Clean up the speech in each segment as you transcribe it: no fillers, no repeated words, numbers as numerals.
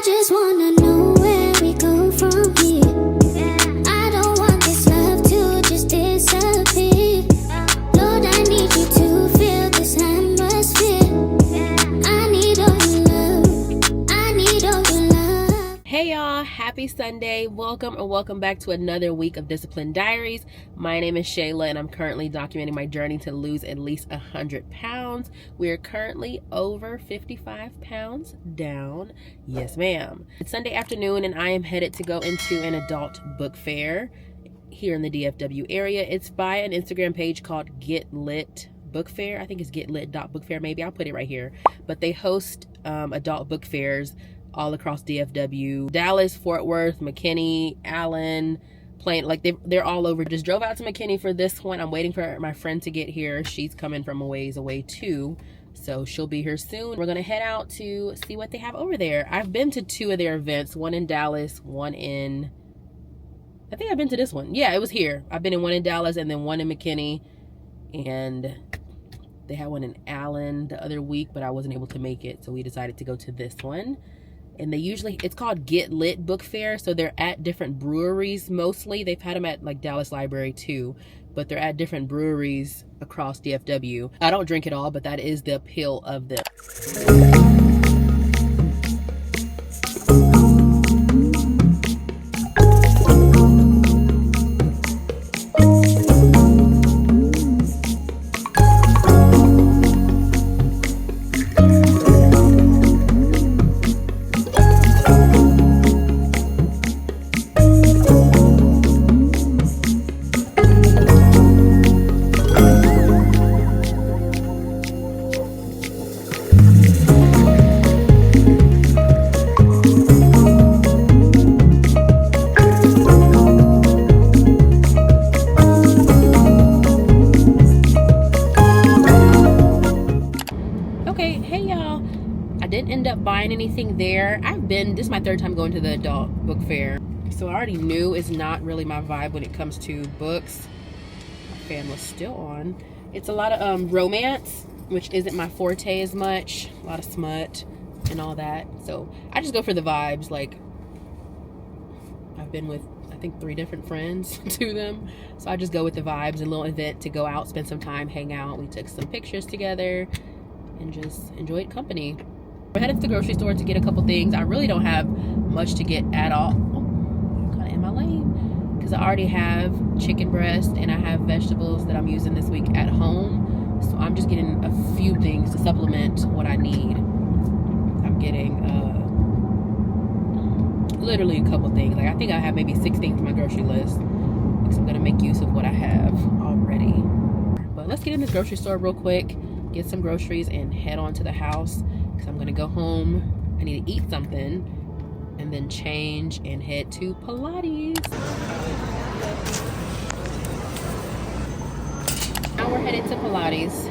just wanna know where we go from here. I don't want this love to just disappear. Lord, I need you to feel this atmosphere. I need all your love. I need all your love. Hey y'all, happy Sunday. Welcome back to another week of Discipline Diaries. My name is Shayla and I'm currently documenting my journey to lose at least 100 pounds. We are currently over 55 pounds down. Yes, ma'am. It's Sunday afternoon and I am headed to go into an adult book fair here in the DFW area. It's by an Instagram page called Get Lit Book Fair. I think it's getlit.bookfair maybe. I'll put it right here. But they host adult book fairs all across DFW, Dallas, Fort Worth, McKinney, Allen, Plain, like they're all over. Just drove out to McKinney for this one. I'm waiting for my friend to get here. She's coming from a ways away too, so she'll be here soon. We're gonna head out to see what they have over there. I've been to two of their events, one in Dallas, one in, I think I've been to this one. Yeah, it was here. I've been in one in Dallas and then one in McKinney, and they had one in Allen the other week, but I wasn't able to make it, so we decided to go to this one. And they usually, it's called Get Lit Book Fair, so they're at different breweries mostly. They've had them at like Dallas Library too, but they're at different breweries across DFW. I don't drink it all, but that is the appeal of them. End up buying anything there. This is my third time going to the adult book fair, so I already knew it's not really my vibe when it comes to books. My fan was still on. It's a lot of romance, which isn't my forte as much. A lot of smut and all that, so I just go for the vibes. Like, I've been with I think 3 different friends to them, so I just go with the vibes. A little event to go out, spend some time, hang out. We took some pictures together and just enjoyed company. We're headed to the grocery store to get a couple things. I really don't have much to get at all. Oh, kind of in my lane, because I already have chicken breast and I have vegetables that I'm using this week at home. So I'm just getting a few things to supplement what I need. I'm getting literally a couple things. Like, I think I have maybe 6 things on my grocery list, because I'm gonna make use of what I have already. But let's get in this grocery store real quick, get some groceries, and head on to the house. Because I'm gonna go home, I need to eat something, and then change and head to Pilates. Now we're headed to Pilates.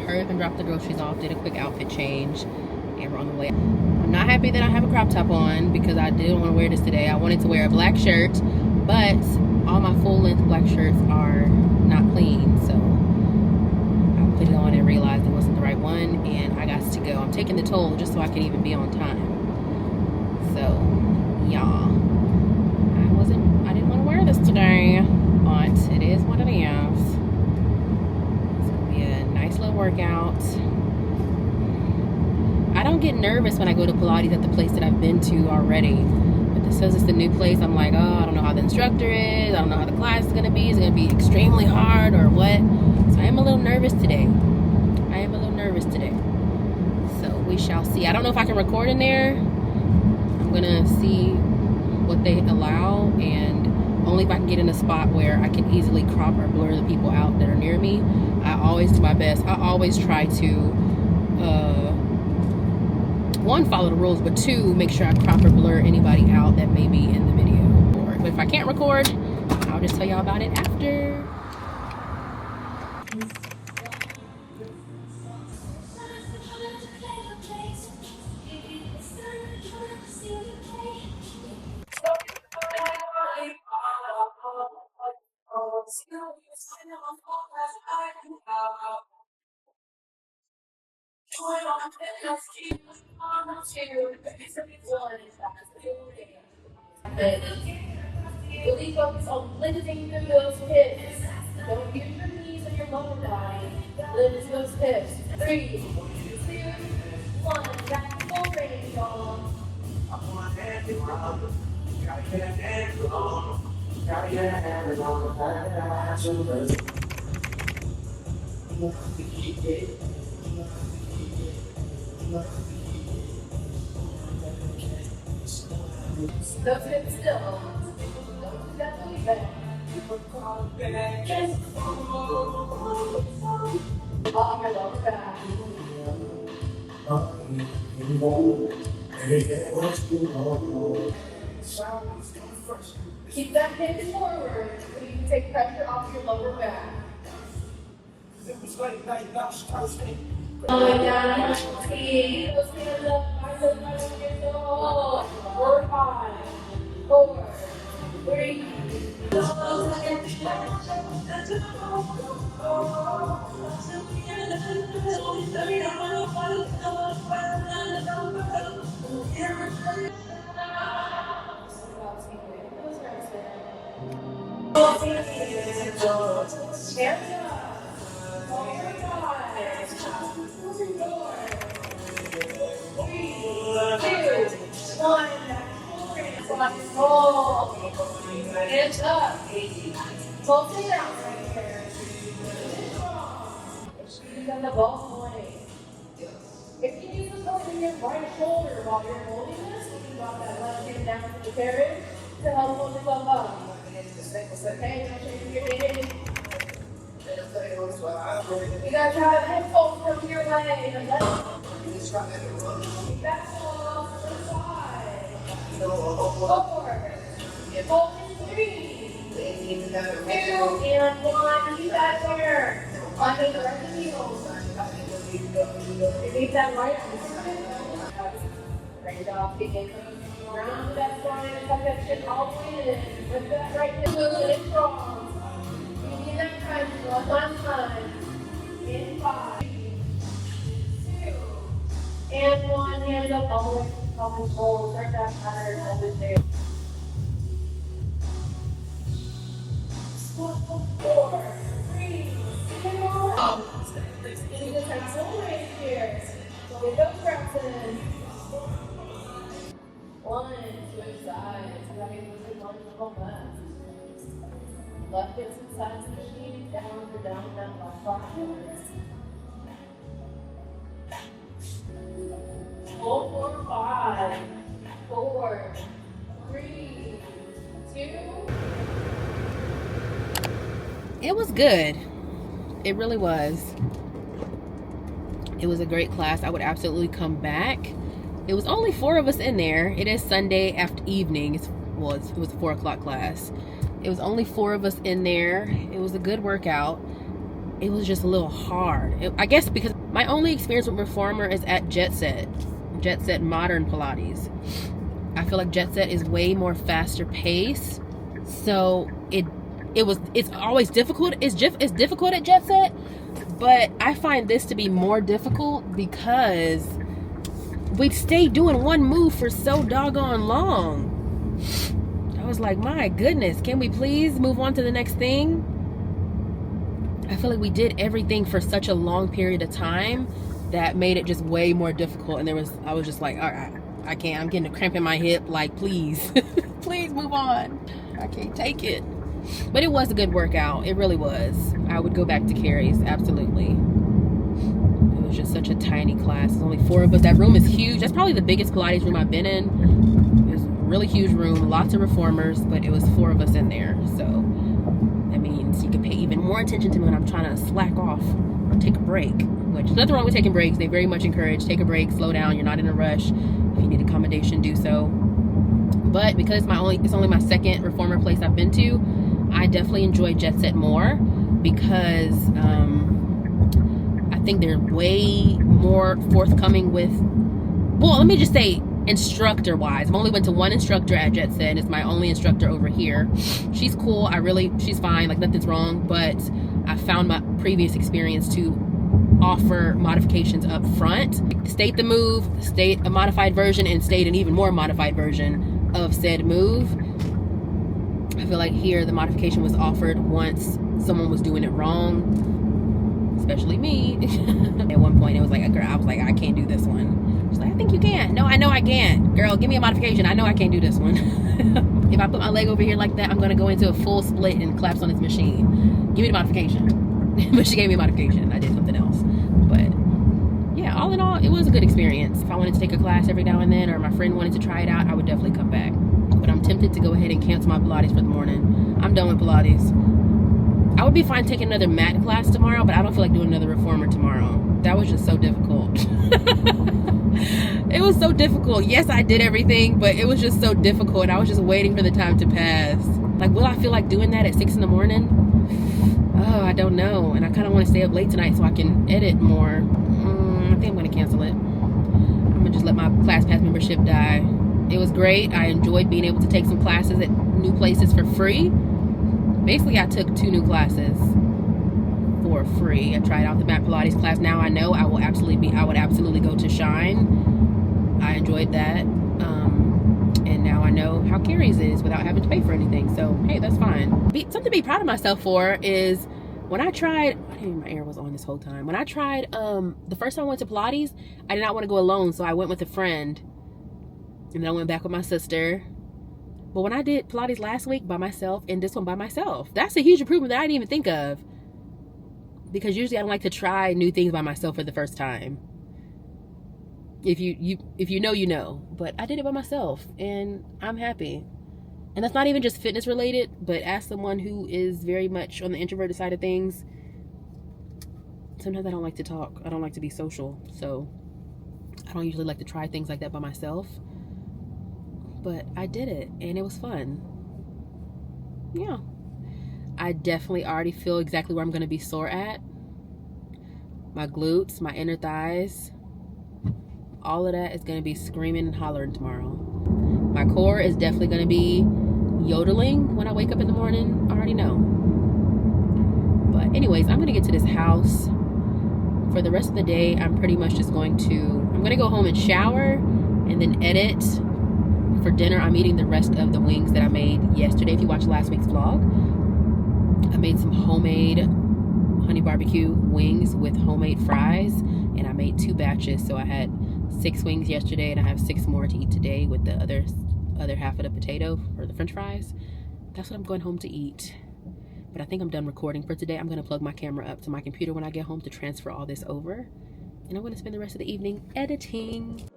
Hurry up and drop the groceries off, did a quick outfit change, and we're on the way. I'm not happy that I have a crop top on, because I didn't want to wear this today. I wanted to wear a black shirt, but all my full-length black shirts are not clean, so I put it on and realized it wasn't the right one, and I got to go. I'm taking the toll just so I can even be on time. So, y'all, I didn't want to wear this today, but it is what it is. It's gonna be a nice little workout. I don't get nervous when I go to Pilates at the place that I've been to already. But this says it's the new place. I'm like, oh, I don't know how the instructor is. I don't know how the class is gonna be. Is it gonna be extremely hard or what? So I am a little nervous today. So we shall see. I don't know if I can record in there. I'm gonna see what they allow, and only if I can get in a spot where I can easily crop or blur the people out that are near me. I always do my best. I always try to 1, follow the rules, but 2, make sure I crop or blur anybody out that may be in the video. But if I can't record, I'll just tell y'all about it after. And really focus on lifting through those hips. Don't use your knees or your lower body. Lift those hips. 3, 2, 1. Back to full range, y'all. Those hips still. Don't do that really bad. Just on your lower back. Keep that hip forward so you can take pressure off your lower back. Going down on your feet. Those hands up. Eyes open on your soul. 4, 5, 4, 3. Hands up. Both it out right here. Use the ball point. If you use the point in your right shoulder while you're holding this, you can drop that left hand down to the carriage to help hold yourself up. Okay, make sure you get it in. You guys have headphones from your leg. Back wall to the side. 4, 3, 2, and 1. Keep that there. Under the right heels. You need that right arm. Great job. Begin round that spine and tuck that chin all the way in. Lift that right hip good and strong. You need that time. One last time. In 5, 2, and 1. Hands up all the way. Pelvic bowl. Start that pattern. Pelvic there. 4, 3, 2, 1. You just have full range here. So get those reps in. 1, switch sides. Right, moving one, go back. Left hips and sides of the machine. Down, down, down, left forward. 4, 5, 4, 3, 2. It was good. It really was. It was a great class. I would absolutely come back. It was only 4 of us in there. It is Sunday after evening. It was a 4 o'clock class. It was only 4 of us in there. It was a good workout. It was just a little hard. I guess because my only experience with Reformer is at Jet Set Modern Pilates. I feel like Jet Set is way more faster paced. So it's always difficult. It's difficult at Jet Set, but I find this to be more difficult because we'd stay doing one move for so doggone long. I was like, my goodness, can we please move on to the next thing? I feel like we did everything for such a long period of time that made it just way more difficult. And I was just like, all right, I can't. I'm getting a cramp in my hip. Like, please, please move on. I can't take it. But it was a good workout. It really was. I would go back to Carrie's, absolutely. It was just such a tiny class. There's only 4 of us. That room is huge. That's probably the biggest Pilates room I've been in. It was a really huge room, lots of reformers, but it was 4 of us in there. So that means you can pay even more attention to me when I'm trying to slack off or take a break. Which, nothing wrong with taking breaks. They very much encourage, take a break, slow down. You're not in a rush. If you need accommodation, do so. But because it's only my second reformer place I've been to, I definitely enjoy Jet Set more because I think they're way more forthcoming with, well, let me just say instructor wise. I've only went to one instructor at Jet Set. It's my only instructor over here. She's cool. She's fine. Like, nothing's wrong. But I found my previous experience to offer modifications up front. State the move, state a modified version, and state an even more modified version of said move. I feel like here the modification was offered once someone was doing it wrong, especially me. At one point it was like a girl, I was like, I can't do this one. She's like, I think you can. No, I know I can. Girl, give me a modification. I know I can't do this one. If I put my leg over here like that, I'm gonna go into a full split and collapse on this machine. Give me the modification. But she gave me a modification. I did something else. But yeah, all in all, it was a good experience. If I wanted to take a class every now and then, or my friend wanted to try it out, I would definitely come back. But I'm tempted to go ahead and cancel my Pilates for the morning. I'm done with Pilates. I would be fine taking another mat class tomorrow, but I don't feel like doing another reformer tomorrow. That was just so difficult. It was so difficult. Yes, I did everything, but it was just so difficult. I was just waiting for the time to pass. Like, will I feel like doing that at 6 in the morning? Oh, I don't know. And I kind of want to stay up late tonight so I can edit more. I think I'm going to cancel it. I'm going to just let my ClassPass membership die. It was great. I enjoyed being able to take some classes at new places for free. Basically, I took 2 new classes for free. I tried out the mat Pilates class. Now I know I would absolutely go to Shine. I enjoyed that. And now I know how Carrie's is without having to pay for anything. So, hey, that's fine. Something to be proud of myself for is when I tried, I didn't even, my air was on this whole time. When I tried, the first time I went to Pilates, I did not want to go alone. So I went with a friend. And then I went back with my sister. But when I did Pilates last week by myself and this one by myself, that's a huge improvement that I didn't even think of. Because usually I don't like to try new things by myself for the first time. If you know, you know. But I did it by myself and I'm happy. And that's not even just fitness related, but as someone who is very much on the introverted side of things, sometimes I don't like to talk. I don't like to be social. So I don't usually like to try things like that by myself. But I did it and it was fun. Yeah. I definitely already feel exactly where I'm going to be sore at. My glutes, my inner thighs, all of that is going to be screaming and hollering tomorrow. My core is definitely going to be yodeling when I wake up in the morning. I already know. But anyways, I'm going to get to this house. For the rest of the day, I'm pretty much just going to go home and shower and then edit. For dinner, I'm eating the rest of the wings that I made yesterday. If you watched last week's vlog, I made some homemade honey barbecue wings with homemade fries, and I made 2 batches. So I had 6 wings yesterday, and I have 6 more to eat today with the other half of the potato or the french fries. That's what I'm going home to eat. But I think I'm done recording for today. I'm going to plug my camera up to my computer when I get home to transfer all this over, and I'm going to spend the rest of the evening editing.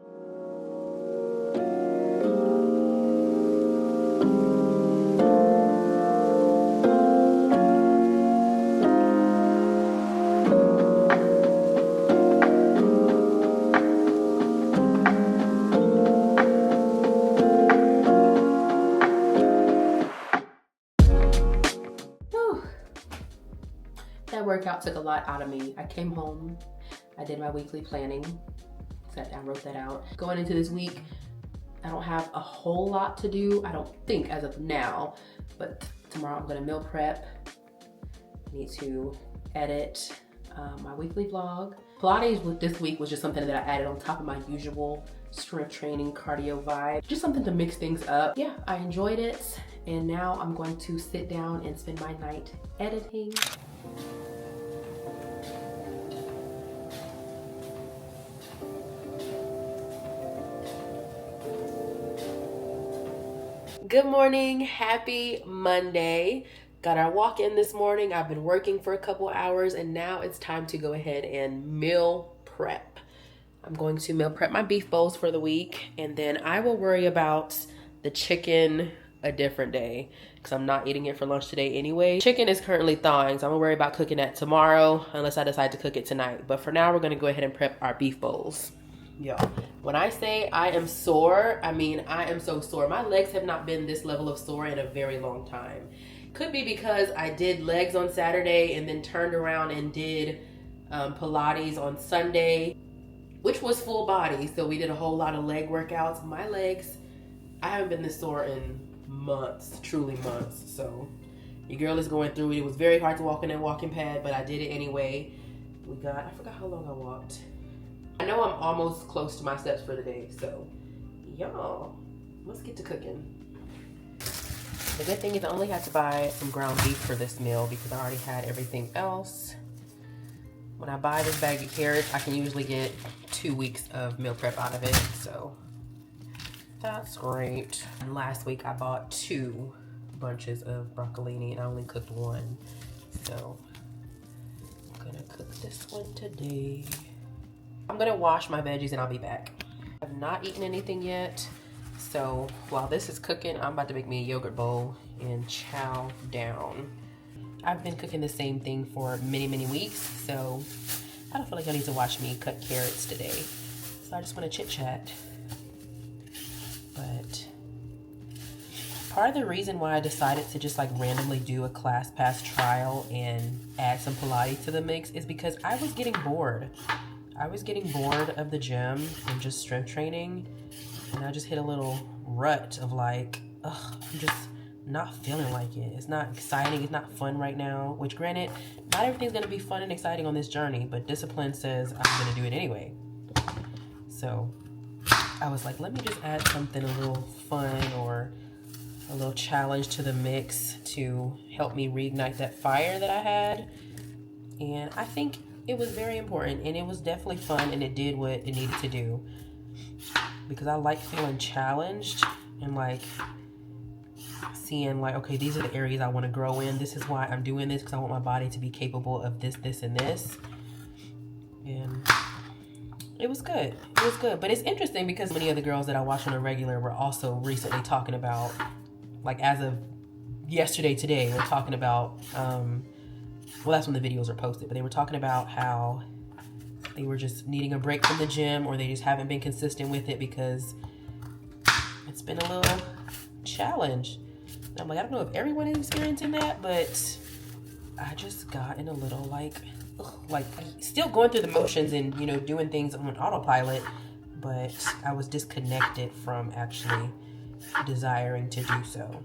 That workout took a lot out of me. I came home, I did my weekly planning, sat down, wrote that out. Going into this week, I don't have a whole lot to do, I don't think as of now, but tomorrow I'm gonna meal prep. I need to edit my weekly vlog. Pilates this week was just something that I added on top of my usual strength training cardio vibe. Just something to mix things up. Yeah, I enjoyed it. And now I'm going to sit down and spend my night editing. Good morning, happy Monday. Got our walk in this morning. I've been working for a couple hours and now it's time to go ahead and meal prep. I'm going to meal prep my beef bowls for the week, and then I will worry about the chicken a different day because I'm not eating it for lunch today anyway. Chicken is currently thawing, so I'm gonna worry about cooking that tomorrow unless I decide to cook it tonight. But for now, we're gonna go ahead and prep our beef bowls. Y'all, when I say I am sore, I mean I am so sore. My legs have not been this level of sore in a very long time. Could be because I did legs on Saturday and then turned around and did Pilates on Sunday, which was full body. So we did a whole lot of leg workouts. My legs, I haven't been this sore in months, truly months. So your girl is going through it. It was very hard to walk in that walking pad, but I did it anyway. I forgot how long I walked. I know I'm almost close to my steps for the day, so y'all, let's get to cooking. The good thing is I only had to buy some ground beef for this meal because I already had everything else. When I buy this bag of carrots, I can usually get 2 weeks of meal prep out of it, so that's great. And last week I bought 2 bunches of broccolini and I only cooked 1. So I'm gonna cook this one today. I'm gonna wash my veggies and I'll be back. I've not eaten anything yet. So while this is cooking, I'm about to make me a yogurt bowl and chow down. I've been cooking the same thing for many weeks, so I don't feel like I need to watch me cut carrots today. So I just want to chit chat. But part of the reason why I decided to just like randomly do a ClassPass trial and add some Pilates to the mix is because I was getting bored. I was getting bored of the gym and just strength training, and I just hit a little rut of like, ugh, I'm just not feeling like it. It's not exciting, it's not fun right now, which granted, not everything's gonna be fun and exciting on this journey, but discipline says I'm gonna do it anyway. So I was like, let me just add something a little fun or a little challenge to the mix to help me reignite that fire that I had. And I think it was very important, and it was definitely fun, and it did what it needed to do, because I like feeling challenged and like seeing like, okay, these are the areas I want to grow in. This is why I'm doing this, because I want my body to be capable of this, this, and this. And it was good. It was good. But it's interesting because many of the girls that I watch on a regular were also recently talking about, like as of yesterday, today, we're talking about, well, that's when the videos are posted, but they were talking about how they were just needing a break from the gym, or they just haven't been consistent with it because it's been a little challenge. And I'm like, I don't know if everyone is experiencing that, but I just got in a little like still going through the motions and, you know, doing things on autopilot, but I was disconnected from actually desiring to do so.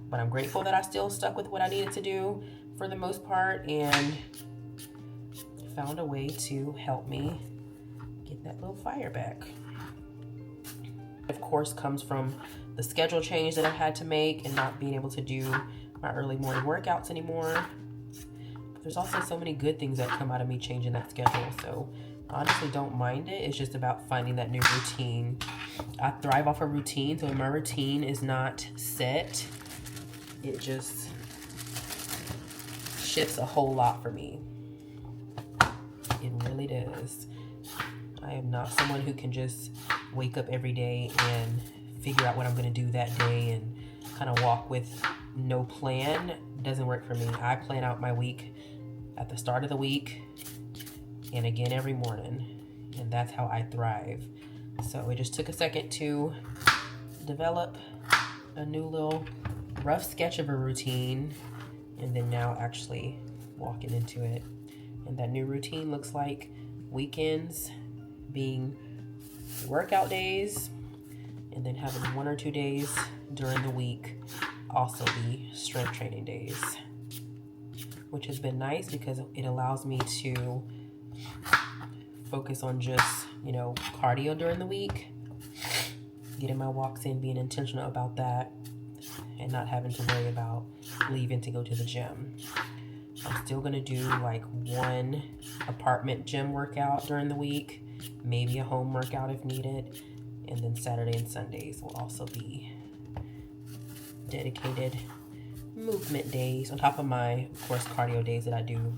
But I'm grateful that I still stuck with what I needed to do for the most part and found a way to help me get that little fire back. Of course, comes from the schedule change that I've had to make and not being able to do my early morning workouts anymore. But there's also so many good things that come out of me changing that schedule. So I honestly don't mind it. It's just about finding that new routine. I thrive off a routine, so when my routine is not set, it just shifts a whole lot for me. It really does. I am not someone who can just wake up every day and figure out what I'm going to do that day and kind of walk with no plan. It doesn't work for me. I plan out my week at the start of the week and again every morning, and that's how I thrive. So it just took a second to develop a new little rough sketch of a routine, and then now actually walking into it. And that new routine looks like weekends being workout days, and then having 1 or 2 days during the week also be strength training days, which has been nice because it allows me to focus on just, you know, cardio during the week, getting my walks in, being intentional about that, and not having to worry about leaving to go to the gym. I'm still gonna do like 1 apartment gym workout during the week, maybe a home workout if needed, and then Saturday and Sundays will also be dedicated movement days on top of my, of course, cardio days that I do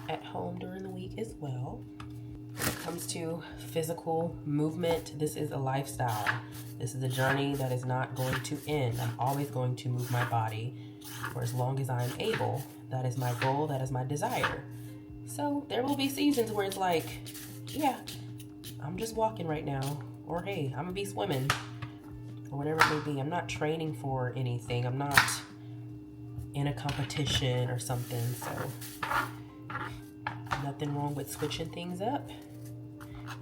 at home during the week as well. When it comes to physical movement, this is a lifestyle. This is a journey that is not going to end. I'm always going to move my body for as long as I'm able. That is my goal, that is my desire. So there will be seasons where it's like, yeah, I'm just walking right now, or hey, I'm gonna be swimming, or whatever it may be. I'm not training for anything. I'm not in a competition or something, so nothing wrong with switching things up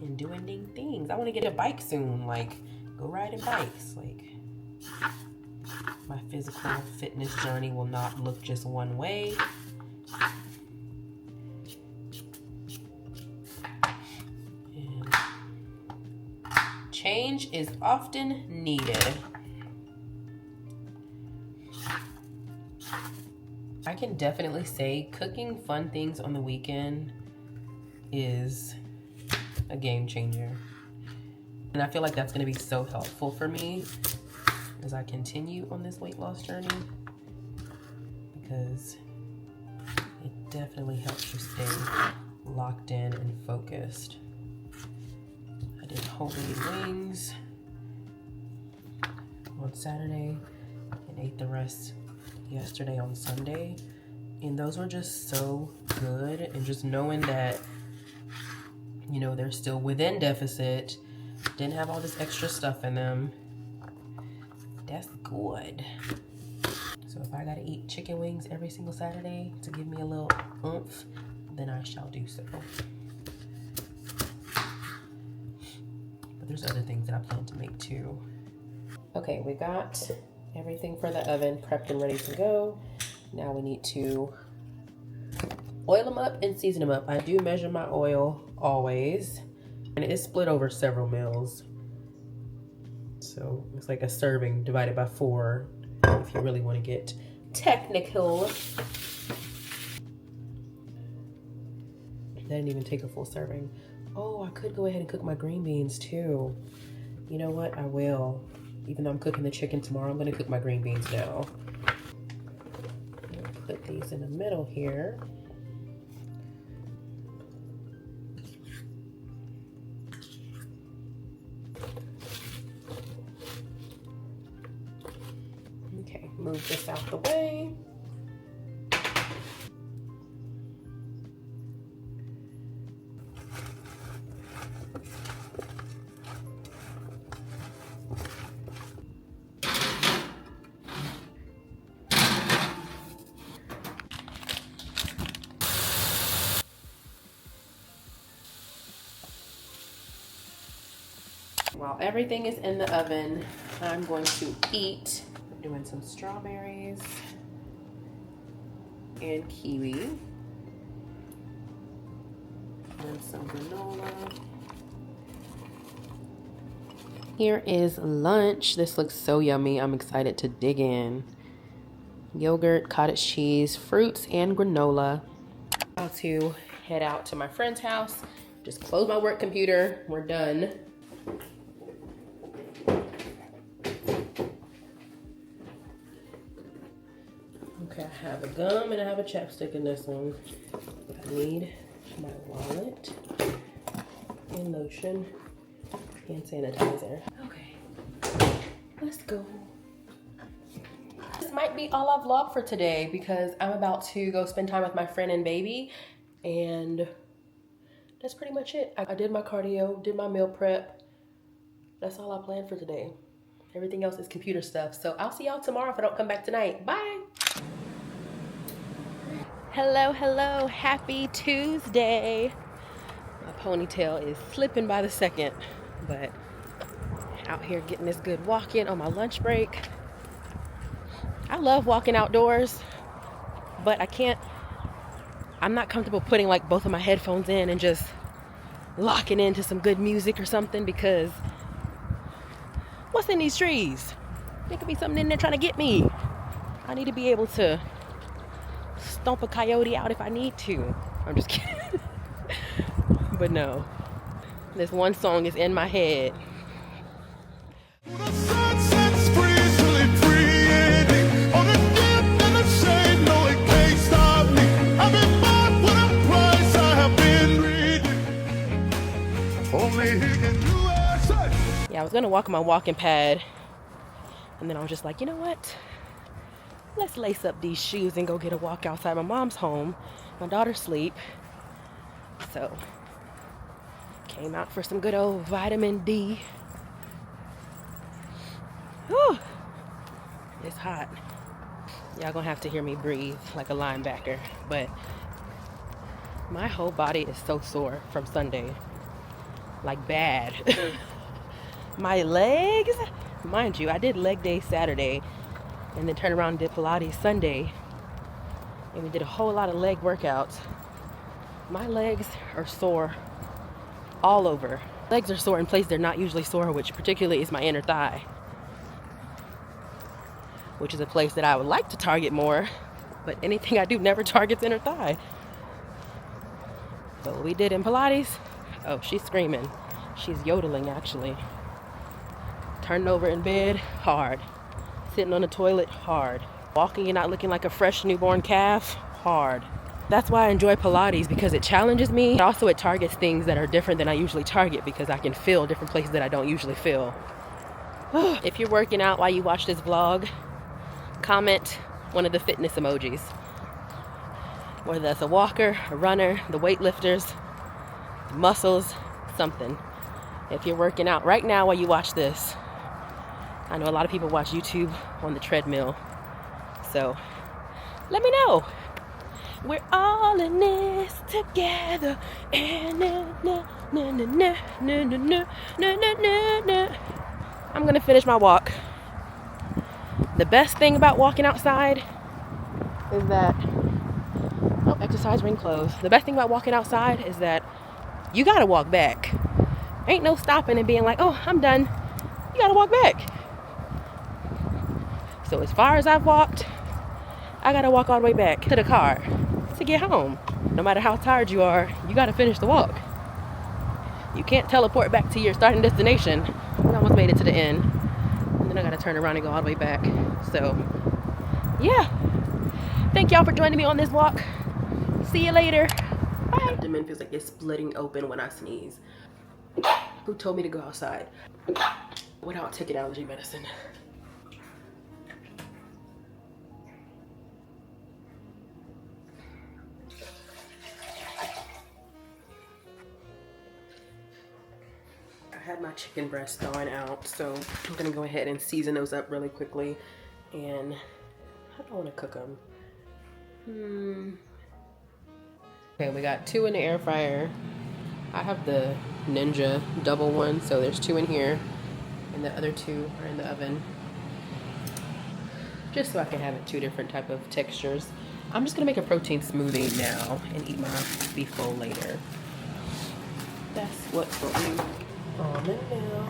and doing new things. I want to get a bike soon, like go riding bikes. Like my physical fitness journey will not look just one way. And change is often needed. can definitely say cooking fun things on the weekend is a game changer. And I feel like that's gonna be so helpful for me as I continue on this weight loss journey, because it definitely helps you stay locked in and focused. I did homemade wings on Saturday and ate the rest yesterday on Sunday, and those were just so good. And just knowing that, you know, they're still within deficit, didn't have all this extra stuff in them, that's good. So if I gotta eat chicken wings every single Saturday to give me a little oomph, then I shall do so. But there's other things that I plan to make too. Okay, we got everything for the oven prepped and ready to go. Now we need to oil them up and season them up. I do measure my oil always, and it's split over several meals. So it's like a serving divided by 4 if you really want to get technical. That didn't even take a full serving. Oh, I could go ahead and cook my green beans too. You know what? I will. Even though I'm cooking the chicken tomorrow, I'm gonna cook my green beans now. Put these in the middle here. Okay, move this out the way. While everything is in the oven, I'm going to eat. I'm doing some strawberries and kiwi. And some granola. Here is lunch. This looks so yummy. I'm excited to dig in. Yogurt, cottage cheese, fruits, and granola. I'm about to head out to my friend's house. Just close my work computer. We're done. Okay, I have a gum and I have a chapstick in this one. I need my wallet and lotion and sanitizer. Okay, let's go. This might be all I vlog for today because I'm about to go spend time with my friend and baby, and that's pretty much it. I did my cardio, did my meal prep. That's all I planned for today. Everything else is computer stuff. So I'll see y'all tomorrow if I don't come back tonight. Bye. Hello, hello, happy Tuesday. My ponytail is slipping by the second, but out here getting this good walk in on my lunch break. I love walking outdoors, but I'm not comfortable putting like both of my headphones in and just locking into some good music or something, because what's in these trees? There could be something in there trying to get me. I need to be able to stomp a coyote out if I need to. I'm just kidding. But no, this one song is in my head. Yeah, I was gonna walk on my walking pad, and then I was just like, you know what? Let's lace up these shoes and go get a walk outside. My mom's home, my daughter's asleep. So, came out for some good old vitamin D. Whew, it's hot. Y'all gonna have to hear me breathe like a linebacker, but my whole body is so sore from Sunday. Like bad. My legs, mind you, I did leg day Saturday and then turned around and did Pilates Sunday, and we did a whole lot of leg workouts. My legs are sore all over. Legs are sore in places they're not usually sore, which particularly is my inner thigh, which is a place that I would like to target more, but anything I do never targets inner thigh. But what we did in Pilates, oh, she's screaming. She's yodeling, actually. Turned over in bed, hard. Sitting on the toilet, hard. Walking and not looking like a fresh newborn calf, hard. That's why I enjoy Pilates, because it challenges me. Also, it targets things that are different than I usually target, because I can feel different places that I don't usually feel. If you're working out while you watch this vlog, comment one of the fitness emojis. Whether that's a walker, a runner, the weightlifters, muscles, something. If you're working out right now while you watch this, I know a lot of people watch YouTube on the treadmill. So let me know. We're all in this together. I'm gonna finish my walk. The best thing about walking outside is that, oh, exercise ring closed. The best thing about walking outside is that you gotta walk back. Ain't no stopping and being like, oh, I'm done. You gotta walk back. So as far as I've walked, I gotta walk all the way back to the car to get home. No matter how tired you are, you gotta finish the walk. You can't teleport back to your starting destination. We almost made it to the end. And then I gotta turn around and go all the way back. So, yeah. Thank y'all for joining me on this walk. See you later. Bye. My abdomen feels like it's splitting open when I sneeze. Who told me to go outside without taking allergy medicine? I had my chicken breasts thawing out, so I'm gonna go ahead and season those up really quickly. And how do I want to cook them? Okay, we got 2 in the air fryer. I have the Ninja double one, so there's 2 in here, and the other 2 are in the oven. Just so I can have it 2 different type of textures. I'm just gonna make a protein smoothie now and eat my beef bowl later. That's what's going on now.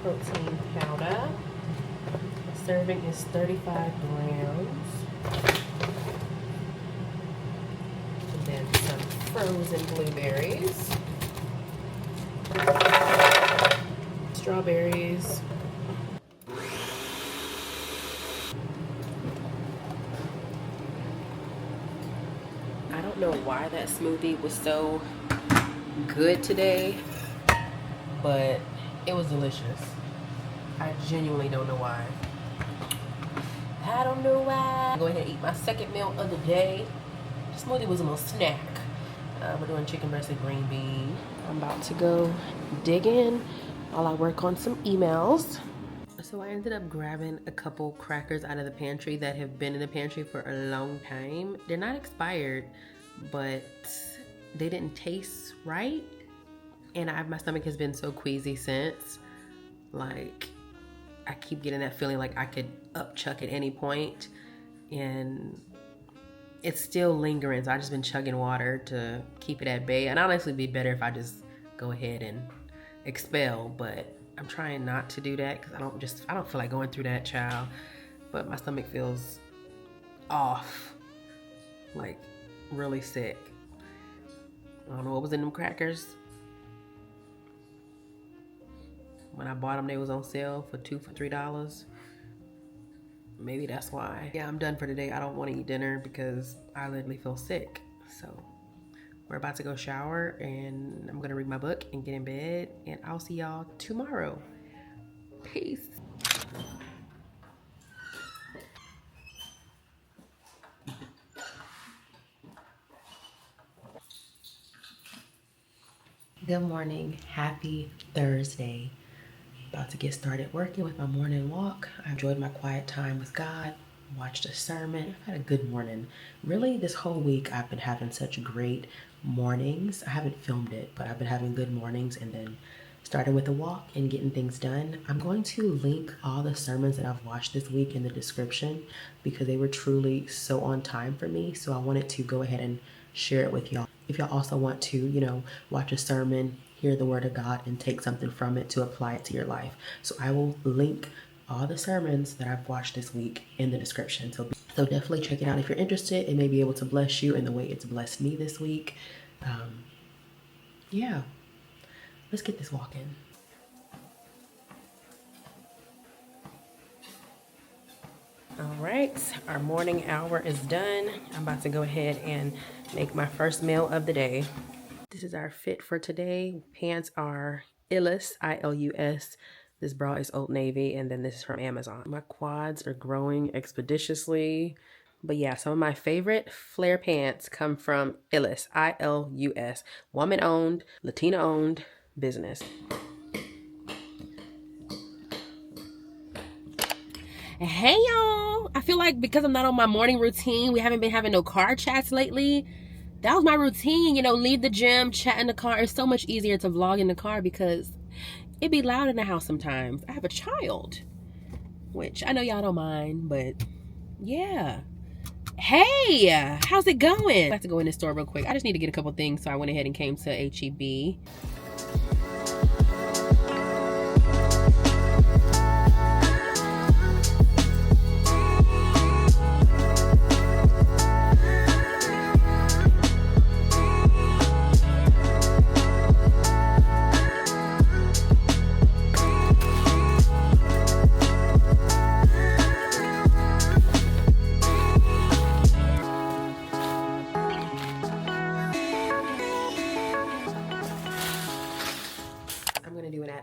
Protein powder. The serving is 35 grams. And then some frozen blueberries. Strawberries. I don't know why that smoothie was so good today, but it was delicious. I genuinely don't know why. I don't know why. Go ahead and eat my second meal of the day. The smoothie was a little snack. We're doing chicken breast and green bean. I'm about to go dig in while I work on some emails. So I ended up grabbing a couple crackers out of the pantry that have been in the pantry for a long time. They're not expired, but they didn't taste right. And my stomach has been so queasy since. Like, I keep getting that feeling like I could upchuck at any point, and it's still lingering. So I've just been chugging water to keep it at bay. And honestly, it'd be better if I just go ahead and expel, but I'm trying not to do that because I don't feel like going through that, child. But my stomach feels off, like really sick. I don't know what was in them crackers. When I bought them, they was on sale for 2 for $3. Maybe that's why. Yeah, I'm done for today. I don't want to eat dinner because I literally feel sick. So we're about to go shower, and I'm gonna read my book and get in bed, and I'll see y'all tomorrow. Peace. Good morning. Happy Thursday. About to get started working with my morning walk. I enjoyed my quiet time with God, watched a sermon. I've had a good morning. Really, this whole week I've been having such great mornings. I haven't filmed it, but I've been having good mornings, and then starting with a walk and getting things done. I'm going to link all the sermons that I've watched this week in the description because they were truly so on time for me. So I wanted to go ahead and share it with y'all. If y'all also want to, watch a sermon, hear the word of God and take something from it to apply it to your life. So I will link all the sermons that I've watched this week in the description. So definitely check it out if you're interested. It may be able to bless you in the way it's blessed me this week. Yeah, let's get this walk in. All right, our morning hour is done. I'm about to go ahead and make my first meal of the day. This is our fit for today. Pants are Ilus, I-L-U-S. This bra is Old Navy, and then this is from Amazon. My quads are growing expeditiously. But yeah, some of my favorite flare pants come from Ilus, I-L-U-S. Woman-owned, Latina-owned business. Hey y'all, I feel like because I'm not on my morning routine, we haven't been having no car chats lately. That was my routine, you know, leave the gym, chat in the car. It's so much easier to vlog in the car because it be loud in the house sometimes. I have a child, which I know y'all don't mind, but yeah. Hey, how's it going? I have to go in the store real quick. I just need to get a couple things, so I went ahead and came to H-E-B.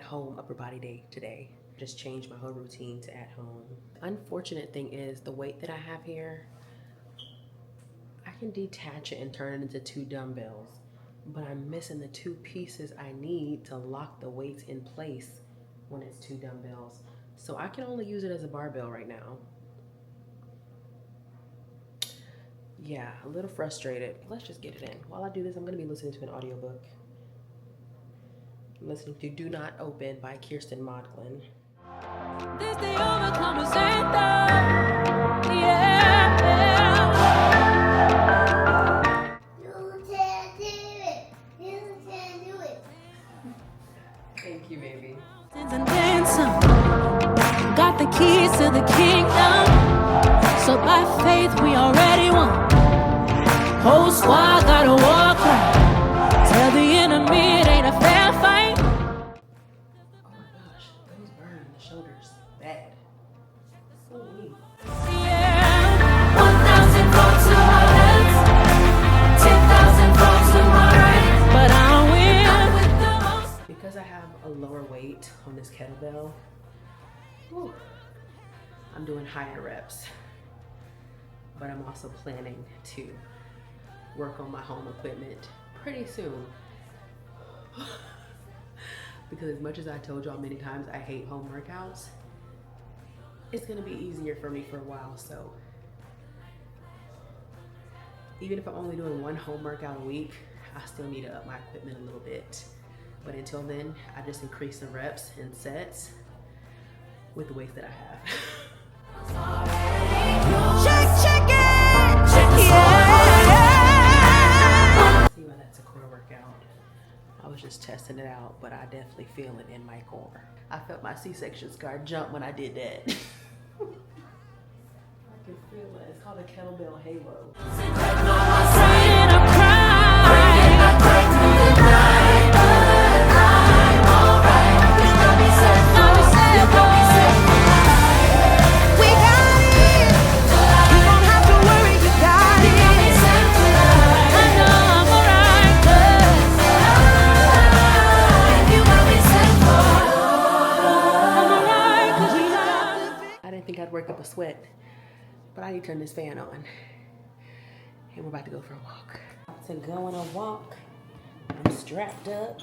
Home upper body day today. Just changed my whole routine to at home. Unfortunate thing is the weight that I have here, I can detach it and turn it into 2 dumbbells, but I'm missing the 2 pieces I need to lock the weights in place when it's 2 dumbbells. So I can only use it as a barbell right now. Yeah, a little frustrated. Let's just get it in. While I do this, I'm gonna be listening to an audiobook. I'm listening to Do Not Open by Kirsten Modglin. This the overcomers anthem. Yeah, yeah. You can do it. You can do it. Thank you, baby. And then some. Got the keys to the kingdom. So by faith we already won. Whole squad gotta walk right. Tell the enemy it ain't a fair fight. Oh my gosh, those burn the shoulders bad. Holy. Yeah. 1,000 falls to my left, 10,000 falls to my right, but I'll win with the most. Because I have a lower weight on this kettlebell, whew, I'm doing higher reps. But I'm also planning to work on my home equipment pretty soon. Because as much as I told y'all many times I hate home workouts, it's gonna be easier for me for a while. So even if I'm only doing 1 home workout a week, I still need to up my equipment a little bit. But until then, I just increase the reps and sets with the weights that I have. Check it. See why that's a core workout. I was just testing it out, but I definitely feel it in my core. I felt my C-section scar jump when I did that. I can feel it. It's called a kettlebell halo. Work up a sweat, but I need to turn this fan on. And we're about to go for a walk. To go on a walk, I'm strapped up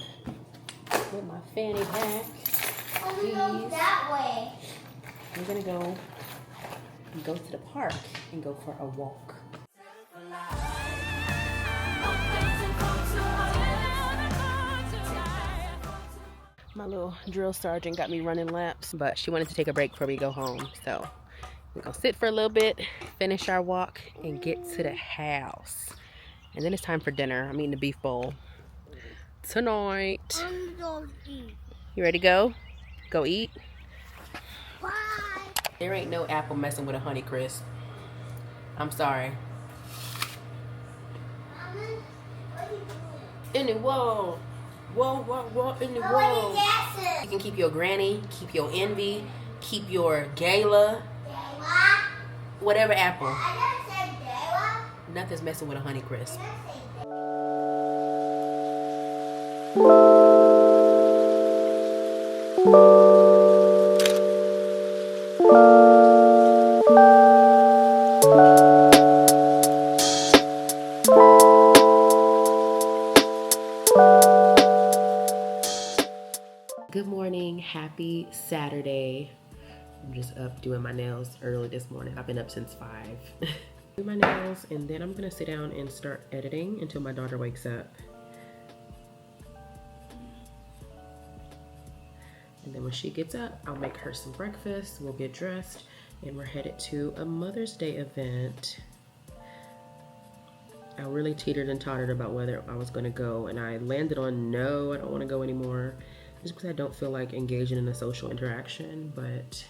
with my fanny pack. Only go that way. We're gonna go to the park and go for a walk. My little drill sergeant got me running laps, but she wanted to take a break before we go home. So we're gonna sit for a little bit, finish our walk, and get to the house. And then it's time for dinner. I'm eating a beef bowl. tonight. I'm gonna eat. You ready to go? Go eat? Bye. There ain't no apple messing with a Honey Crisp. I'm sorry. Mama, what are you doing? In the wall. Whoa, in the What wall. is that? You can keep your granny, keep your envy, keep your gala, Dewa? whatever apple. I never said Dewa. Nothing's messing with a Honey Crisp. I never said Good morning, happy Saturday. I'm just up doing my nails early this morning. I've been up since 5. Do my nails and then I'm gonna sit down and start editing until my daughter wakes up. And then when she gets up, I'll make her some breakfast, we'll get dressed, and we're headed to a Mother's Day event. I really teetered and tottered about whether I was gonna go, and I landed on no, I don't wanna go anymore, just because I don't feel like engaging in a social interaction. But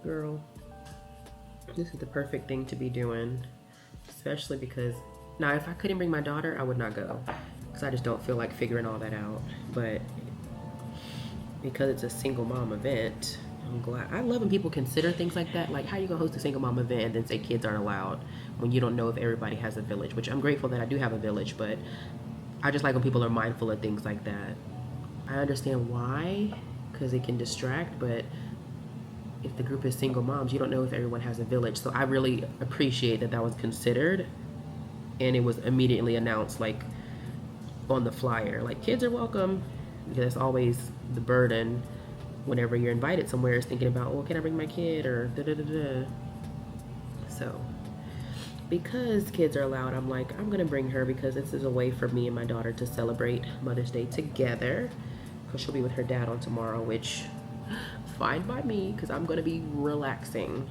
girl, this is the perfect thing to be doing, especially because, now if I couldn't bring my daughter, I would not go, because I just don't feel like figuring all that out. But because it's a single mom event, I'm glad. I love when people consider things like that. Like, how you gonna host a single mom event and then say kids aren't allowed when you don't know if everybody has a village, which I'm grateful that I do have a village, but I just like when people are mindful of things like that. I understand why, because it can distract, but if the group is single moms, you don't know if everyone has a village. So I really appreciate that that was considered, and it was immediately announced, like on the flyer, like kids are welcome, because it's always the burden whenever you're invited somewhere is thinking about, well, can I bring my kid, or da-da-da-da. So because kids are allowed, I'm like, I'm gonna bring her, because this is a way for me and my daughter to celebrate Mother's Day together, because she'll be with her dad on tomorrow, which fine by me, because I'm gonna be relaxing.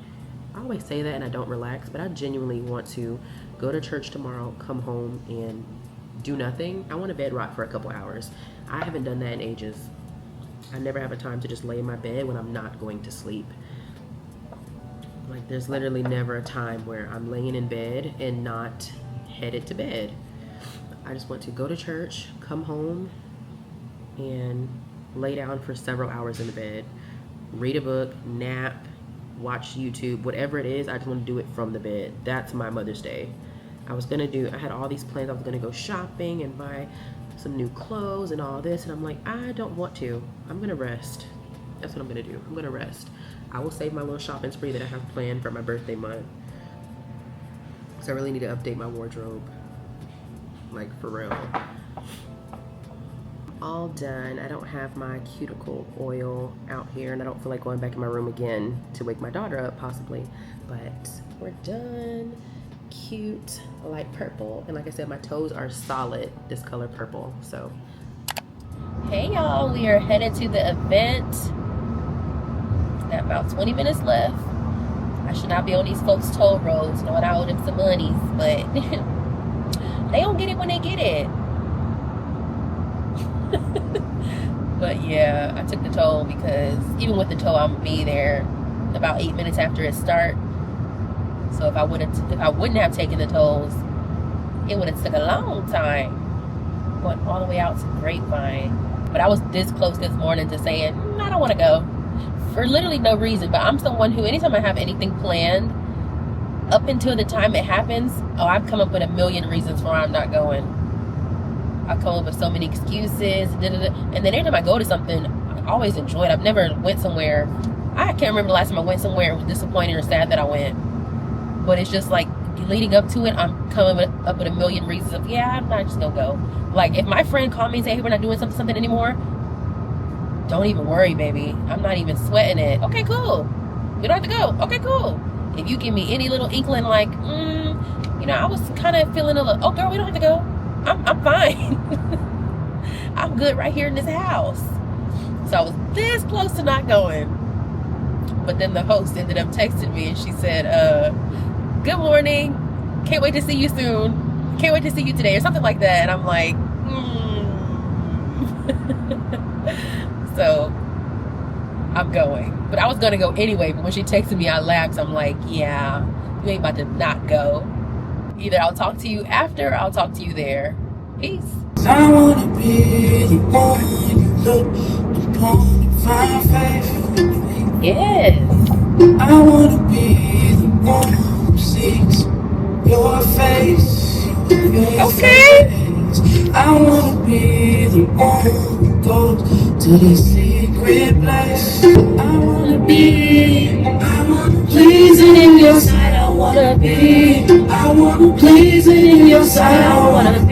I always say that and I don't relax, but I genuinely want to go to church tomorrow, come home and do nothing. I want to bed rot for a couple hours. I haven't done that in ages. I never have a time to just lay in my bed when I'm not going to sleep. Like, there's literally never a time where I'm laying in bed and not headed to bed. I just want to go to church, come home, and lay down for several hours in the bed, read a book, nap, watch YouTube, whatever it is. I just want to do it from the bed. That's my Mother's Day. I had all these plans. I was gonna go shopping and buy some new clothes and all this, and I'm like, I don't want to. I'm gonna rest. That's what I'm gonna do. I'm gonna rest. I will save my little shopping spree that I have planned for my birthday month. So I really need to update my wardrobe, like for real. All done. I don't have my cuticle oil out here, and I don't feel like going back in my room again to wake my daughter up possibly, but we're done. Cute light purple, and like I said, my toes are solid this color purple. So Hey y'all, we are headed to the event. Got about 20 minutes left. I should not be on these folks' toll roads, knowing I owe them some monies, but they don't get it when they get it. But yeah, I took the toll because even with the toll, I'm gonna be there about 8 minutes after it starts. So if I wouldn't have taken the tolls, it would have took a long time going all the way out to Grapevine. But I was this close this morning to saying, I don't want to go for literally no reason. But I'm someone who, anytime I have anything planned, up until the time it happens, I've come up with a million reasons for why I'm not going. I come up with so many excuses, and then every time I go to something, I always enjoy it. I've never went somewhere. I can't remember the last time I went somewhere and was disappointed or sad that I went. But it's just like leading up to it, I'm coming up with a million reasons of, yeah, I'm not just gonna go. Like, if my friend called me and said, hey, we're not doing something anymore, don't even worry, baby. I'm not even sweating it. Okay, cool. We don't have to go. Okay, cool. If you give me any little inkling, like, I was kind of feeling a little, oh, girl, we don't have to go. I'm fine. I'm good right here in this house. So I was this close to not going. But then the host ended up texting me and she said, good morning. Can't wait to see you soon. Can't wait to see you today, or something like that. And I'm like, So I'm going. But I was gonna go anyway, but when she texted me, I laughed. So I'm like, yeah, you ain't about to not go. Either I'll talk to you after or I'll talk to you there. Peace. I wanna be the one you look upon and find faith. Yes. I wanna be the one who sees your face. Okay. I wanna be the one who goes to the secret place. I wanna be pleasing in your sight. I wanna be pleasing in your sight. I wanna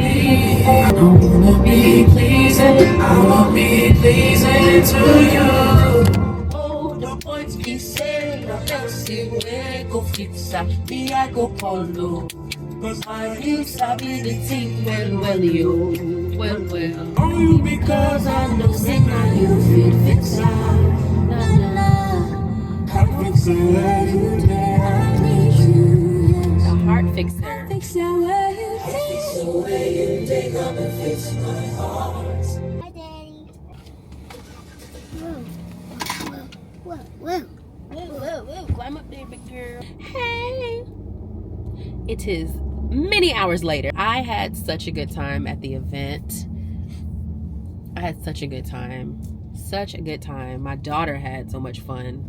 be pleasing. I wanna be pleasing to you. Oh, the points be saying I see where go fix me I go follow. Cause I used to be the team well you. Only because I know say now you feel fix na na. I fix it where you did. I need you. The heart fixer. Fix it where you did. Fix it where you did. Come and fix my heart. Hi, Daddy. Whoa. Whoa. Whoa. Whoa. Climb up there, big girl. Hey. It is many hours later. I had such a good time at the event. I had such a good time. Such a good time. My daughter had so much fun.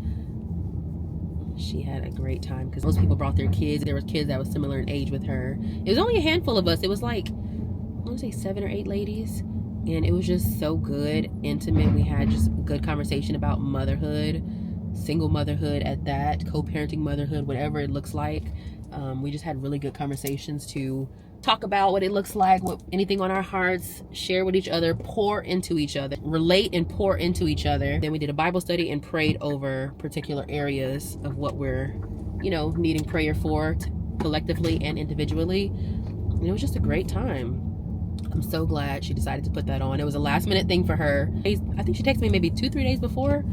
She had a great time because most people brought their kids. There was kids that was similar in age with her. It was only a handful of us. It was like, I want to say 7 or 8 ladies. And it was just so good, intimate. We had just good conversation about motherhood, single motherhood at that, co-parenting motherhood, whatever it looks like. We just had really good conversations to talk about what it looks like, what anything on our hearts, share with each other, pour into each other, relate and pour into each other. Then we did a Bible study and prayed over particular areas of what we're, needing prayer for collectively and individually. And it was just a great time. I'm so glad she decided to put that on. It was a last minute thing for her. I think she texted me maybe 2-3 days before.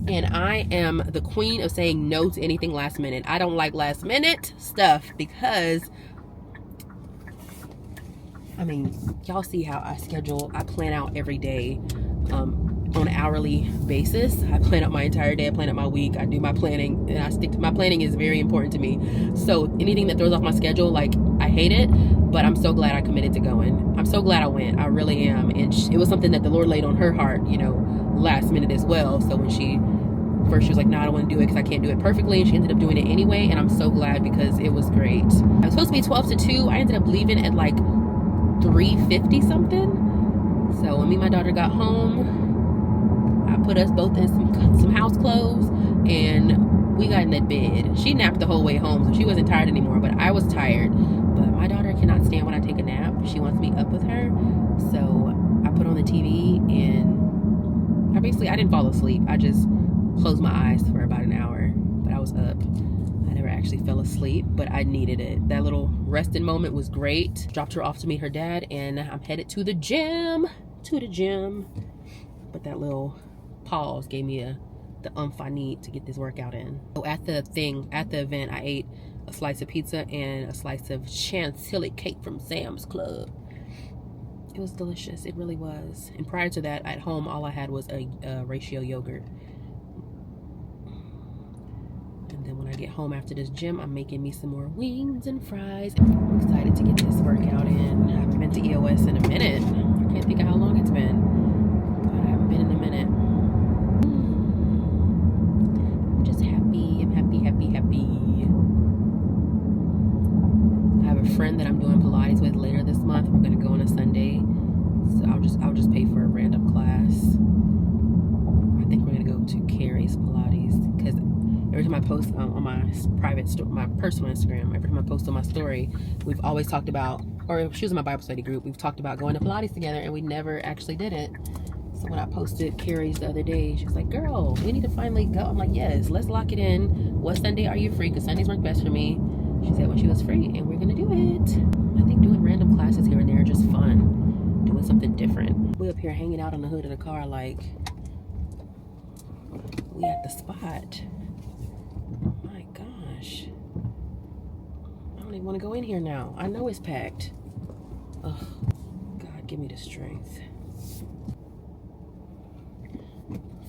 And I am the queen of saying no to anything last minute. I don't like last minute stuff because, y'all see how I plan out every day on an hourly basis. I plan out my entire day. I plan out my week. I do my planning and I stick to my planning is very important to me. So anything that throws off my schedule, I hate it, but I'm so glad I committed to going. I'm so glad I went. I really am. And it was something that the Lord laid on her heart, last minute as well. So when she was like, no, I don't want to do it because I can't do it perfectly. And she ended up doing it anyway. And I'm so glad because it was great. I was supposed to be 12 to 2. I ended up leaving at 3:50 something. So when me and my daughter got home, I put us both in some house clothes and we got in that bed. She napped the whole way home, so she wasn't tired anymore, but I was tired. But my daughter cannot stand when I take a nap. She wants me up with her. So I put on the TV and I didn't fall asleep. I just closed my eyes for about an hour, but I was up. I never actually fell asleep, but I needed it. That little resting moment was great. Dropped her off to meet her dad, and I'm headed to the gym. But that little pause gave me the I need to get this workout in. So at the event, I ate a slice of pizza and a slice of chantilly cake from Sam's Club. It was delicious. It really was. And prior to that, at home, all I had was a ratio yogurt. And then when I get home after this gym, I'm making me some more wings and fries. I'm excited to get this workout in. I haven't been to EOS in a minute. I can't think of how long it's been, but I haven't been in a minute. I'm just happy. I'm happy. I have a friend that I'm doing Pilates with later this month. We're gonna go on a Sunday, so I'll just pay for a random class. I think we're gonna go to Carrie's Pilates because every time I post on my my personal Instagram, every time I post on my story, we've always talked about, or she was in my Bible study group, we've talked about going to Pilates together, and we never actually did it. So when I posted Carrie's the other day, she was like, girl, we need to finally go. I'm like, yes, let's lock it in. What Sunday are you free? Because Sundays work best for me. She said when she was free, and we're going to do it. I think doing random classes here and there are just fun. Doing something different. We up here hanging out on the hood of the car like we at the spot. My gosh. I don't even want to go in here now. I know it's packed. Ugh. God Give me the strength.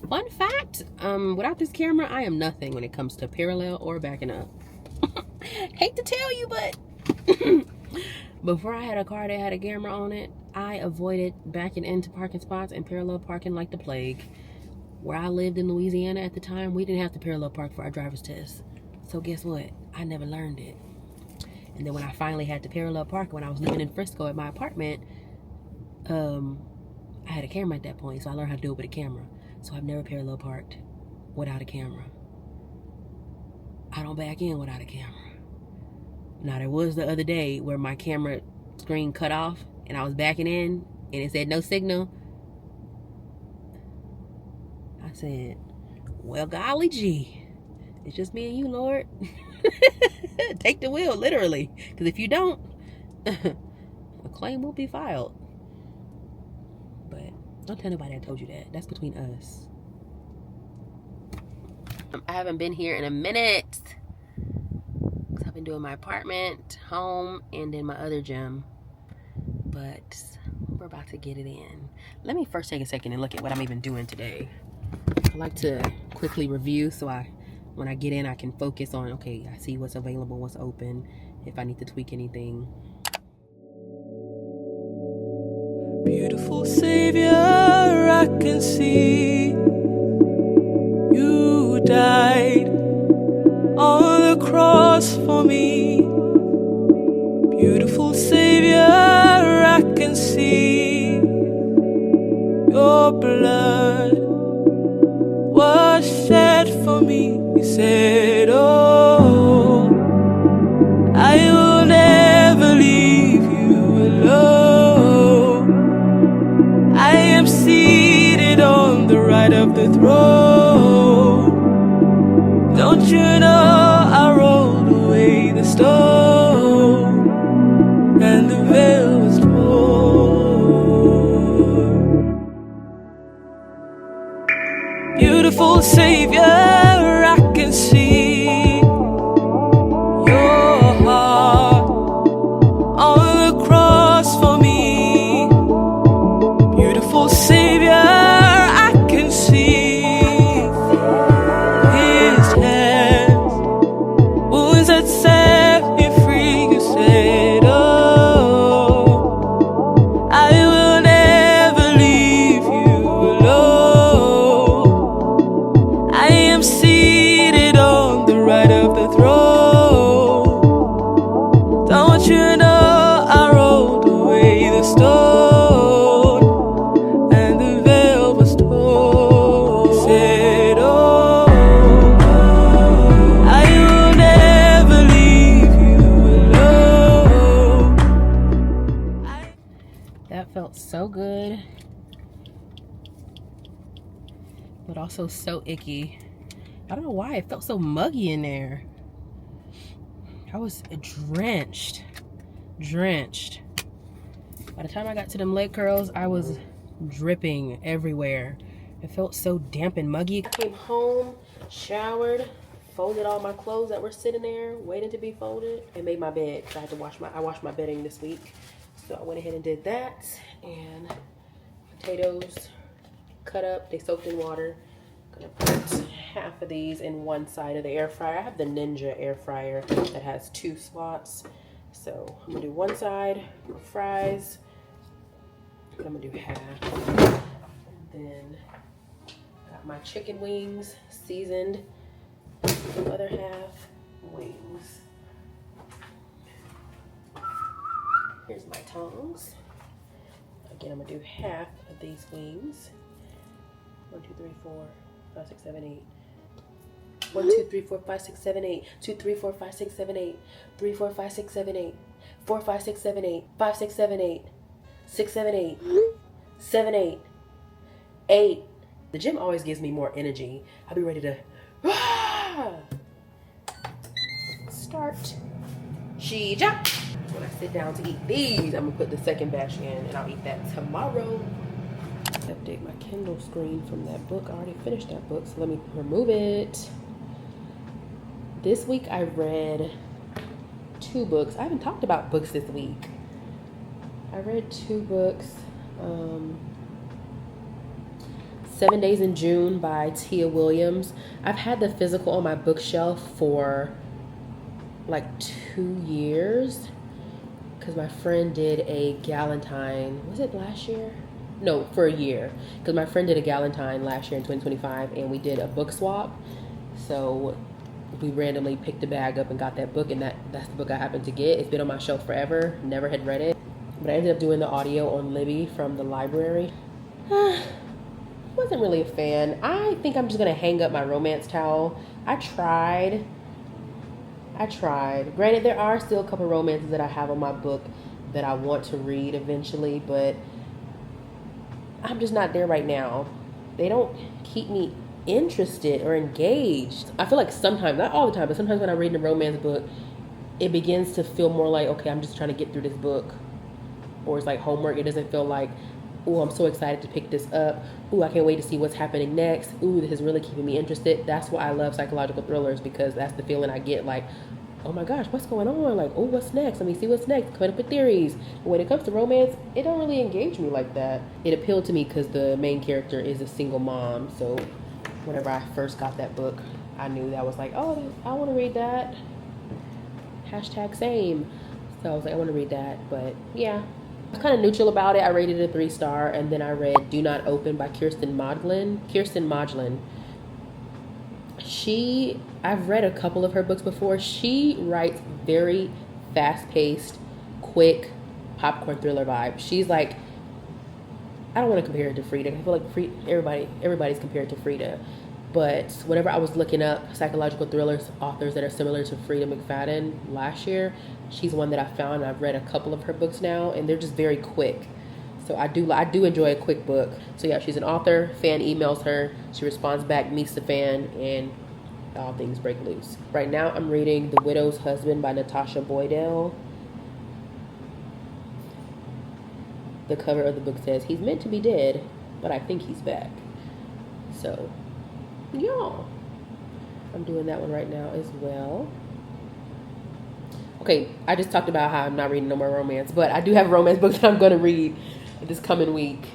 Fun fact, without this camera, I am nothing when it comes to parallel or backing up. Hate to tell you, but before I had a car that had a camera on it, I avoided backing into parking spots and parallel parking like the plague. Where I lived in Louisiana at the time, we didn't have to parallel park for our driver's test. So guess what? I never learned it. And then when I finally had to parallel park when I was living in Frisco at my apartment, I had a camera at that point, so I learned how to do it with a camera. So I've never parallel parked without a camera. I don't back in without a camera. Now, there was the other day where my camera screen cut off and I was backing in and it said no signal. I said, well, golly gee, it's just me and you, Lord. Take the wheel, literally. Because if you don't, a claim will be filed. But don't tell nobody I told you that. That's between us. I haven't been here in a minute. Because I've been doing my apartment, home, and then my other gym. But we're about to get it in. Let me first take a second and look at what I'm even doing today. I like to quickly review so when I get in, I can focus on, okay, I see what's available, what's open, if I need to tweak anything. Beautiful Savior, I can see you died on the cross for me. Beautiful Savior, I can see your blood was shed for me. You said, oh, I will never leave you alone. I am seated on the right of the throne. Don't you know I rolled away the stone and the veil was torn. Beautiful Savior, I can see your heart on the cross for me. Beautiful Savior, I can see his hands, wounds that set me free. You said, oh, I will never leave you alone. I am seated on the right of the throne. Don't you know I rolled away the stone and the veil was torn? You said, oh, I will never leave you alone. That felt so good, but also so icky. I don't know why it felt so muggy in there. I was drenched. By the time I got to them leg curls, I was dripping everywhere. It felt so damp and muggy. I came home, showered, folded all my clothes that were sitting there, waiting to be folded, and made my bed. I had to I washed my bedding this week. So I went ahead and did that. And potatoes cut up, they soaked in water. Gonna put half of these in one side of the air fryer. I have the Ninja air fryer that has 2 slots. So I'm gonna do one side, fries. I'm gonna do half. And then got my chicken wings seasoned. The other half, wings. Here's my tongs. Again, I'm gonna do half of these wings. 1, 2, 3, 4, 5, 6, 7, 8. 1, 2, 3, 4, 5, 6, 7, 8. 2, 3, 4, 5, 6, 7, 8. 3, 4, 5, 6, 7, 8. 4, 5, 6, 7, 8. 5, 6, 7, 8. 6, 7, 8. 7, 8. 8. The gym always gives me more energy. I'll be ready to start. She jump. When I sit down to eat these, I'm gonna put the second batch in and I'll eat that tomorrow. Update my Kindle screen from that book. I already finished that book, so let me remove it. This week I read 2 books. I haven't talked about books this week. I read 2 books. 7 Days in June by Tia Williams. I've had the physical on my bookshelf for like 2 years because my friend did a Galentine. Was it last year? No, for a year. Because my friend did a Galentine last year in 2025 and we did a book swap. So we randomly picked a bag up and got that book, and that's the book I happened to get. It's been on my shelf forever. Never had read it. But I ended up doing the audio on Libby from the library. Wasn't really a fan. I think I'm just gonna hang up my romance towel. I tried. Granted, there are still a couple romances that I have on my book that I want to read eventually, but I'm just not there right now. They don't keep me interested or engaged. I feel like sometimes, not all the time, but sometimes when I'm reading a romance book, it begins to feel more like, okay, I'm just trying to get through this book. Or it's like homework. It doesn't feel like, oh, I'm so excited to pick this up. Oh, I can't wait to see what's happening next. Ooh, this is really keeping me interested. That's why I love psychological thrillers, because that's the feeling I get, like, oh my gosh, what's going on? Like, oh, what's next? Let me see what's next. Coming up with theories. But when it comes to romance, it don't really engage me like that. It appealed to me because the main character is a single mom. So whenever I first got that book, I knew that I was like, oh, I want to read that. Hashtag same. So I was like, I want to read that. But yeah, I was kind of neutral about it. I rated it a 3-star, and then I read Do Not Open by Kirsten Modlin. I've read a couple of her books before. She writes very fast-paced, quick, popcorn thriller vibe. She's like, I don't want to compare it to Frida. I feel like everybody's compared to Frida. But whenever I was looking up psychological thrillers, authors that are similar to Frida McFadden last year, she's one that I found. I've read a couple of her books now, and they're just very quick. So I do enjoy a quick book. So yeah, she's an author. Fan emails her. She responds back, meets the fan, and all things break loose. Right now I'm reading The Widow's Husband by Natasha Boydell. The cover of the book says, he's meant to be dead, but I think he's back. So, yeah. I'm doing that one right now as well. Okay, I just talked about how I'm not reading no more romance, but I do have a romance book that I'm going to read this coming week.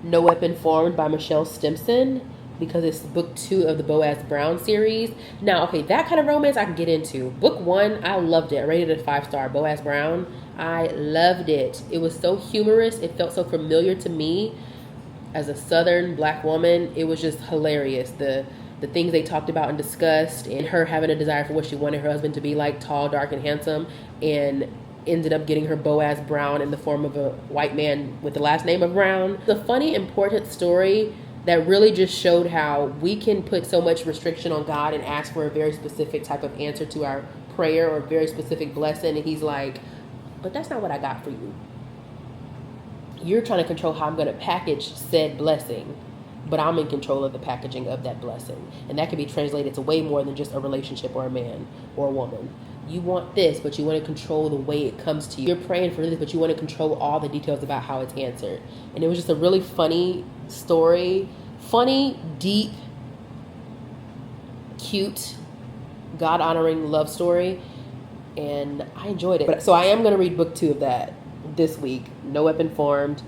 No Weapon Formed by Michelle Stimpson, because it's book 2 of the Boaz Brown series. Now, okay, that kind of romance I can get into. Book 1, I loved it. I rated it a 5-star. Boaz Brown, I loved it. It was so humorous. It felt so familiar to me as a Southern Black woman. It was just hilarious. The things they talked about and discussed, and her having a desire for what she wanted her husband to be like, tall, dark, and handsome, and ended up getting her Boaz Brown in the form of a white man with the last name of Brown. The funny, important story that really just showed how we can put so much restriction on God and ask for a very specific type of answer to our prayer or a very specific blessing. And he's like, but that's not what I got for you. You're trying to control how I'm going to package said blessing, but I'm in control of the packaging of that blessing. And that can be translated to way more than just a relationship or a man or a woman. You want this, but you want to control the way it comes to you. You're praying for this, but you want to control all the details about how it's answered. And it was just a really funny story. Funny, deep, cute, God-honoring love story. And I enjoyed it. So I am going to read book 2 of that this week. No Weapon Formed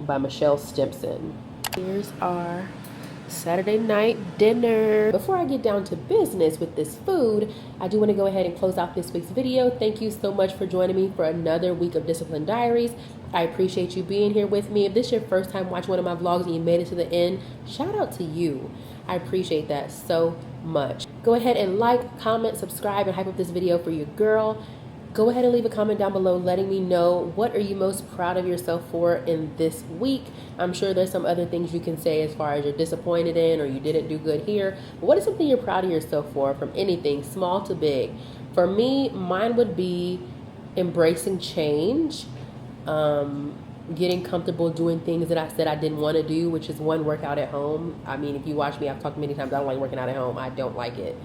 by Michelle Stimpson. Here's our Saturday night dinner. Before I get down to business with this food, I do want to go ahead and close out this week's video. Thank you so much for joining me for another week of Discipline Diaries. I appreciate you being here with me. If this is your first time watching one of my vlogs and you made it to the end, shout out to you. I appreciate that so much. Go ahead and like, comment, subscribe, and hype up this video for your girl. Go ahead and leave a comment down below letting me know what are you most proud of yourself for in this week. I'm sure there's some other things you can say as far as you're disappointed in or you didn't do good here. But what is something you're proud of yourself for, from anything small to big? For me, mine would be embracing change, getting comfortable doing things that I said I didn't want to do, which is one, workout at home. I mean, if you watch me, I've talked many times, I don't like working out at home. I don't like it.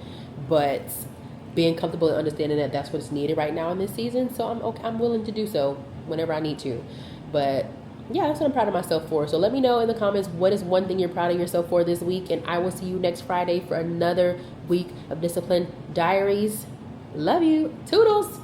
But being comfortable and understanding that that's what's needed right now in this season. So I'm willing to do so whenever I need to. But yeah, that's what I'm proud of myself for. So let me know in the comments, what is one thing you're proud of yourself for this week? And I will see you next Friday for another week of Discipline Diaries. Love you. Toodles.